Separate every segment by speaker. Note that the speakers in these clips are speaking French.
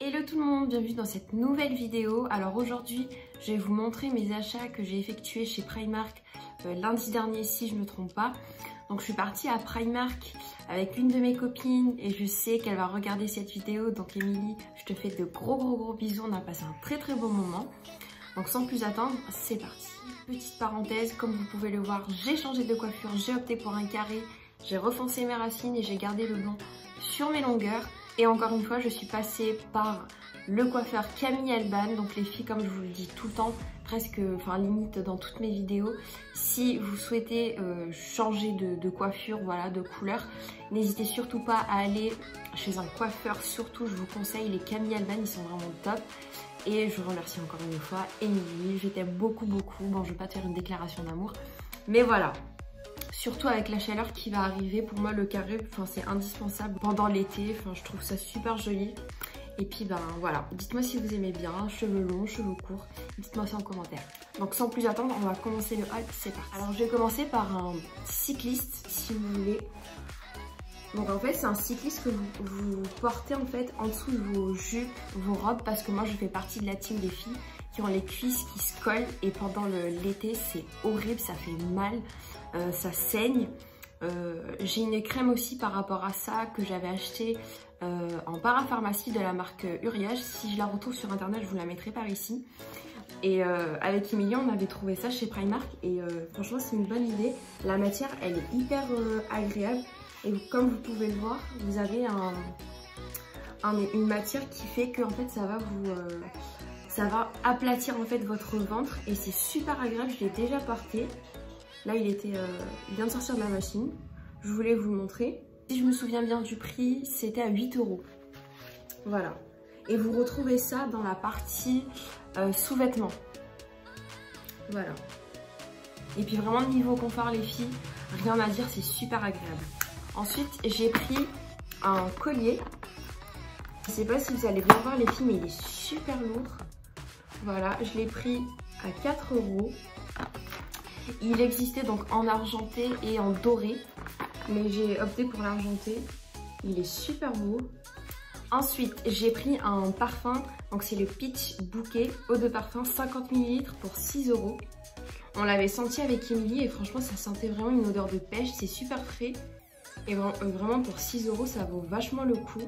Speaker 1: Hello tout le monde, bienvenue dans cette nouvelle vidéo. Alors aujourd'hui, je vais vous montrer mes achats que j'ai effectués chez Primark lundi dernier si je ne me trompe pas. Donc je suis partie à Primark avec une de mes copines et je sais qu'elle va regarder cette vidéo. Donc Émilie, je te fais de gros bisous, on a passé un très bon moment. Donc sans plus attendre, c'est parti. Petite parenthèse, comme vous pouvez le voir, j'ai changé de coiffure, j'ai opté pour un carré, j'ai refoncé mes racines et j'ai gardé le blond sur mes longueurs. Et encore une fois, je suis passée par le coiffeur Camille Alban. Donc les filles, comme je vous le dis tout le temps, presque, enfin limite dans toutes mes vidéos, si vous souhaitez changer de coiffure, voilà, de couleur, n'hésitez surtout pas à aller chez un coiffeur. Surtout, je vous conseille les Camille Alban, ils sont vraiment top. Et je remercie encore une fois Émilie, je t'aime beaucoup. Bon, je vais pas te faire une déclaration d'amour, mais voilà. Surtout avec la chaleur qui va arriver, pour moi le carré, c'est indispensable pendant l'été, je trouve ça super joli. Et puis voilà, dites-moi si vous aimez bien, cheveux longs, cheveux courts, dites-moi ça en commentaire. Donc sans plus attendre, on va commencer le haul, c'est parti. Alors je vais commencer par un cycliste, si vous voulez. Donc en fait c'est un cycliste que vous portez en fait en dessous de vos jupes, vos robes, parce que moi je fais partie de la team des filles qui ont les cuisses qui se collent et pendant l'été c'est horrible, ça fait mal. Ça saigne. J'ai une crème aussi par rapport à ça que j'avais acheté en parapharmacie de la marque Uriage. Si je la retrouve sur internet, je vous la mettrai par ici. Et avec Emilie, on avait trouvé ça chez Primark et franchement c'est une bonne idée. La matière elle est hyper agréable et comme vous pouvez le voir, vous avez une matière qui fait que en fait ça va aplatir en fait votre ventre et c'est super agréable. Je l'ai déjà porté. Là, il vient de sortir de la machine. Je voulais vous le montrer. Si je me souviens bien du prix, c'était à 8 €. Voilà. Et vous retrouvez ça dans la partie sous-vêtements. Voilà. Et puis vraiment, niveau confort, les filles, rien à dire, c'est super agréable. Ensuite, j'ai pris un collier. Je ne sais pas si vous allez bien voir, les filles, mais il est super lourd. Voilà, je l'ai pris à 4 €. Il existait donc en argenté et en doré, mais j'ai opté pour l'argenté. Il est super beau. Ensuite, j'ai pris un parfum, donc c'est le Peach Bouquet eau de parfum 50 ml pour 6 €. On l'avait senti avec Émilie et franchement ça sentait vraiment une odeur de pêche, c'est super frais. Et vraiment pour 6 € ça vaut vachement le coup.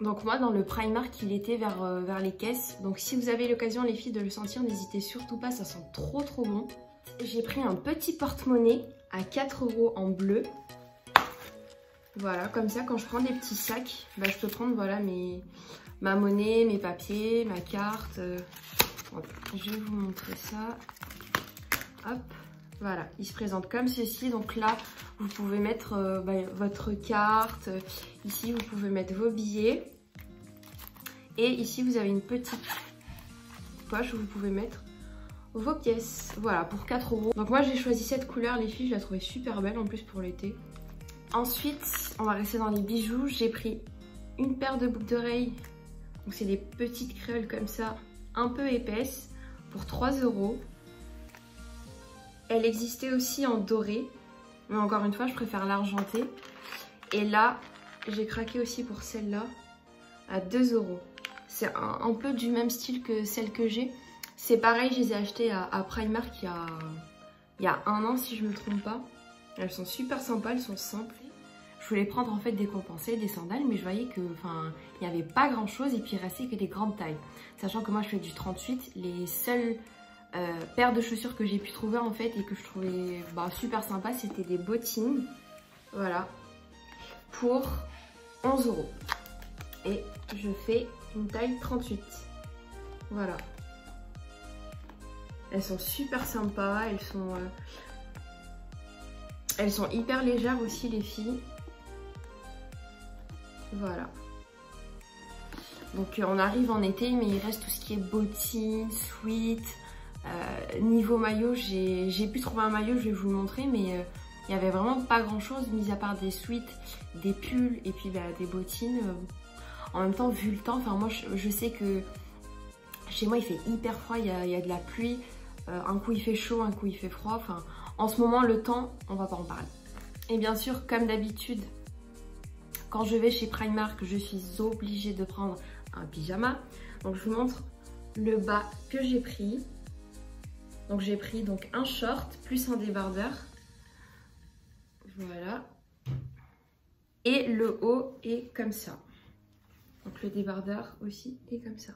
Speaker 1: Donc moi dans le Primark il était vers les caisses, donc si vous avez l'occasion les filles de le sentir, n'hésitez surtout pas, ça sent trop bon. J'ai pris un petit porte-monnaie à 4 € en bleu. Voilà, comme ça quand je prends des petits sacs, je peux prendre voilà, ma monnaie, mes papiers, ma carte. Je vais vous montrer ça. Hop, voilà, il se présente comme ceci. Donc là, vous pouvez mettre votre carte. Ici, vous pouvez mettre vos billets. Et ici, vous avez une petite poche où vous pouvez mettre vos pièces. Voilà, pour 4 €. Donc moi j'ai choisi cette couleur les filles, je la trouvais super belle en plus pour l'été. Ensuite on va rester dans les bijoux. J'ai pris une paire de boucles d'oreilles. Donc c'est des petites créoles comme ça, un peu épaisses, pour 3 €. Elle existait aussi en doré, mais encore une fois je préfère l'argenté. Et là j'ai craqué aussi pour celle-là à 2 €. C'est un peu du même style que celle que j'ai. C'est pareil, je les ai achetées à Primark il y a 1 an si je me trompe pas. Elles sont super sympas, elles sont simples. Je voulais prendre en fait des compensés, des sandales, mais je voyais que il n'y avait pas grand chose et puis il restait que des grandes tailles. Sachant que moi je fais du 38, les seules paires de chaussures que j'ai pu trouver en fait et que je trouvais super sympa, c'était des bottines. Voilà, pour 11 €. Et je fais une taille 38. Voilà. Elles sont super sympas, elles sont hyper légères aussi les filles. Voilà. Donc on arrive en été, mais il reste tout ce qui est bottines, sweat. Niveau maillot, j'ai pu trouver un maillot, je vais vous le montrer, mais il n'y avait vraiment pas grand chose, mis à part des sweats, des pulls et puis des bottines. En même temps, vu le temps, moi je sais que chez moi il fait hyper froid, il y a de la pluie. Un coup il fait chaud, un coup il fait froid. En ce moment le temps, on va pas en parler. Et bien sûr, comme d'habitude, quand je vais chez Primark, je suis obligée de prendre un pyjama. Donc je vous montre le bas que j'ai pris. Donc j'ai pris donc un short plus un débardeur. Voilà. Et le haut est comme ça. Donc le débardeur aussi est comme ça.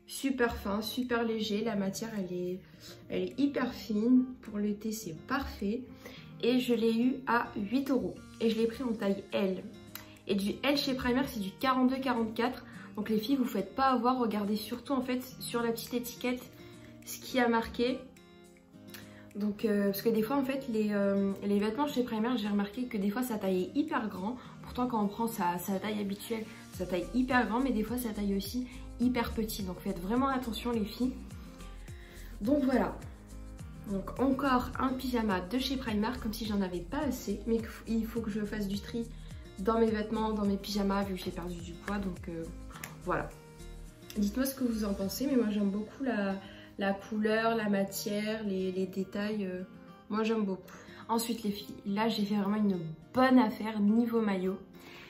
Speaker 1: Super fin, super léger. La matière elle est hyper fine. Pour l'été c'est parfait. Et je l'ai eu à 8 €. Et je l'ai pris en taille L. Et du L chez Primark c'est du 42-44. Donc les filles vous faites pas avoir. Regardez surtout en fait sur la petite étiquette ce qui a marqué. Donc parce que des fois en fait les vêtements chez Primark, j'ai remarqué que des fois ça taille hyper grand. Pourtant quand on prend sa taille habituelle, ça taille hyper grand, mais des fois ça taille aussi hyper petit. Donc faites vraiment attention les filles. Donc voilà. Donc encore un pyjama de chez Primark, comme si j'en avais pas assez. Mais il faut que je fasse du tri dans mes vêtements, dans mes pyjamas, vu que j'ai perdu du poids. Donc voilà. Dites-moi ce que vous en pensez, mais moi j'aime beaucoup la couleur, la matière, les détails, moi j'aime beaucoup. Ensuite les filles, là j'ai fait vraiment une bonne affaire niveau maillot.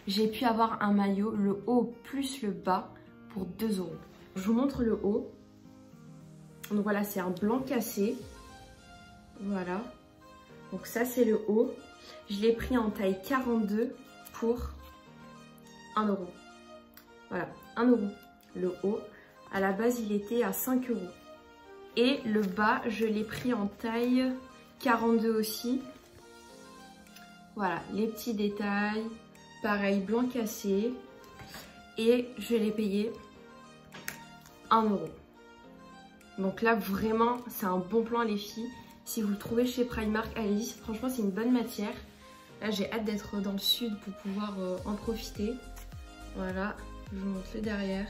Speaker 1: J'ai pu avoir un maillot, le haut plus le bas pour 2 €. Je vous montre le haut. Donc voilà, c'est un blanc cassé. Voilà. Donc ça c'est le haut. Je l'ai pris en taille 42 pour 1 €. Voilà, 1 € le haut. À la base il était à 5 €. Et le bas, je l'ai pris en taille 42 aussi. Voilà, les petits détails. Pareil, blanc cassé. Et je l'ai payé 1 €. Donc là, vraiment, c'est un bon plan les filles. Si vous le trouvez chez Primark, allez-y. Franchement, c'est une bonne matière. Là, j'ai hâte d'être dans le sud pour pouvoir en profiter. Voilà, je vous montre le derrière.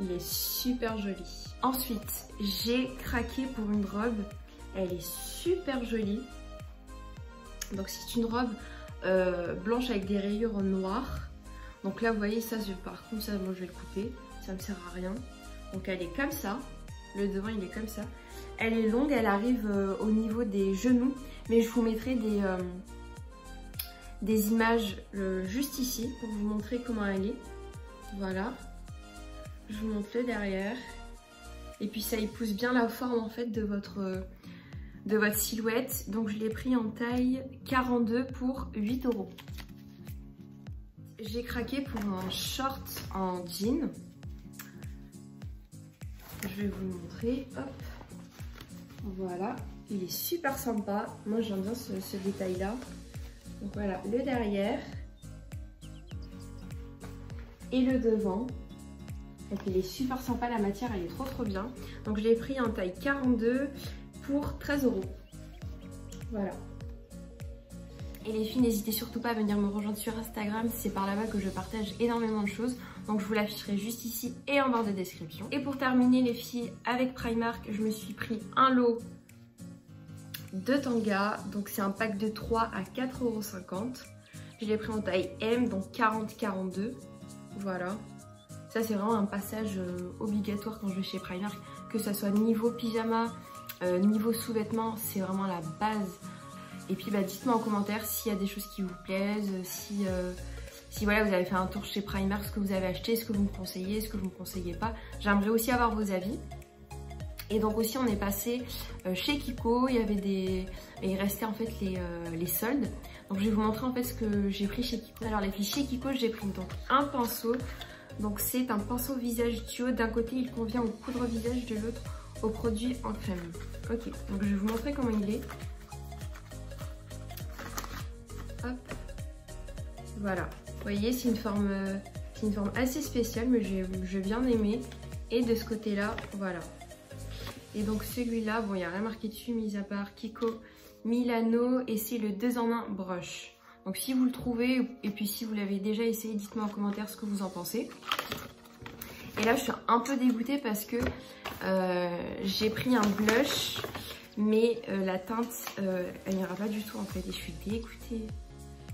Speaker 1: Il est super joli. Ensuite, j'ai craqué pour une robe. Elle est super jolie. Donc c'est une robe blanche avec des rayures noires. Donc là, vous voyez, ça, par contre, ça, moi, je vais le couper. Ça me sert à rien. Donc elle est comme ça. Le devant, il est comme ça. Elle est longue, elle arrive au niveau des genoux. Mais je vous mettrai des images juste ici pour vous montrer comment elle est. Voilà. Je vous montre le derrière. Et puis ça épouse bien la forme en fait de votre silhouette. Donc je l'ai pris en taille 42 pour 8 €. J'ai craqué pour un short en jean. Je vais vous le montrer. Hop. Voilà. Il est super sympa. Moi j'aime bien ce détail là. Donc voilà le derrière. Et le devant. Donc il est super sympa, la matière elle est trop bien. Donc je l'ai pris en taille 42 pour 13 €. Voilà. Et les filles, n'hésitez surtout pas à venir me rejoindre sur Instagram, c'est par là-bas que je partage énormément de choses. Donc je vous l'afficherai juste ici et en barre de description. Et pour terminer les filles, avec Primark, je me suis pris un lot de tangas. Donc c'est un pack de 3 à 4,50 €. Je l'ai pris en taille M, donc 40-42. Voilà. Ça c'est vraiment un passage obligatoire quand je vais chez Primark, que ça soit niveau pyjama, niveau sous-vêtements, c'est vraiment la base. Et puis bah, dites-moi en commentaire s'il y a des choses qui vous plaisent, si voilà, vous avez fait un tour chez Primark, ce que vous avez acheté, ce que vous me conseillez, ce que vous ne me conseillez pas. J'aimerais aussi avoir vos avis. Et donc aussi on est passé chez Kiko, il restait en fait les soldes. Donc je vais vous montrer en fait ce que j'ai pris chez Kiko. Alors les filles, chez Kiko j'ai pris donc un pinceau. Donc c'est un pinceau visage duo. D'un côté il convient au poudre visage, de l'autre au produit en crème. Ok, donc je vais vous montrer comment il est. Hop. Voilà. Vous voyez, c'est une forme assez spéciale, mais j'ai bien aimé. Et de ce côté-là, voilà. Et donc celui-là, bon, il n'y a rien marqué dessus, mis à part Kiko Milano. Et c'est le 2 en 1 brush. Donc si vous le trouvez, et puis si vous l'avez déjà essayé, dites-moi en commentaire ce que vous en pensez. Et là, je suis un peu dégoûtée parce que j'ai pris un blush, mais la teinte, elle n'ira pas du tout en fait. Et je suis dégoûtée.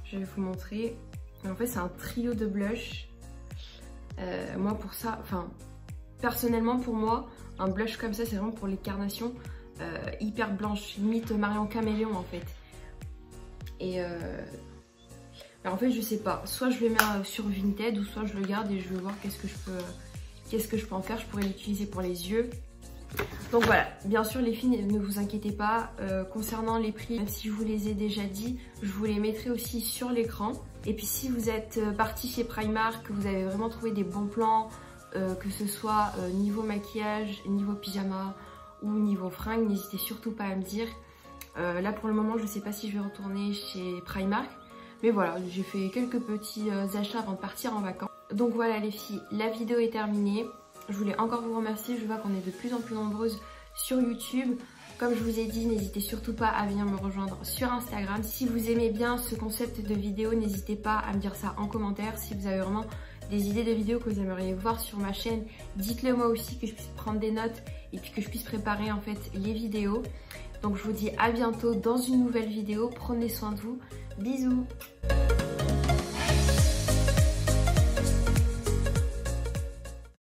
Speaker 1: Je vais vous montrer. En fait, c'est un trio de blush. Moi, pour ça, enfin, personnellement, pour moi, un blush comme ça, c'est vraiment pour les carnations hyper blanches, limite Marion Caméléon en fait. Et Alors en fait je sais pas, soit je le mets sur Vinted ou soit je le garde et je vais voir qu'est-ce que je peux en faire. Je pourrais l'utiliser pour les yeux. Donc voilà, bien sûr les filles, ne vous inquiétez pas, concernant les prix, même si je vous les ai déjà dit, je vous les mettrai aussi sur l'écran. Et puis si vous êtes parti chez Primark, que vous avez vraiment trouvé des bons plans, que ce soit niveau maquillage, niveau pyjama ou niveau fringues, n'hésitez surtout pas à me dire. Là pour le moment je ne sais pas si je vais retourner chez Primark, mais voilà, j'ai fait quelques petits achats avant de partir en vacances. Donc voilà les filles, la vidéo est terminée. Je voulais encore vous remercier, je vois qu'on est de plus en plus nombreuses sur YouTube. Comme je vous ai dit, n'hésitez surtout pas à venir me rejoindre sur Instagram. Si vous aimez bien ce concept de vidéo, n'hésitez pas à me dire ça en commentaire. Si vous avez vraiment des idées de vidéos que vous aimeriez voir sur ma chaîne, dites-le moi aussi, que je puisse prendre des notes et puis que je puisse préparer en fait les vidéos. Donc je vous dis à bientôt dans une nouvelle vidéo. Prenez soin de vous. Bisous.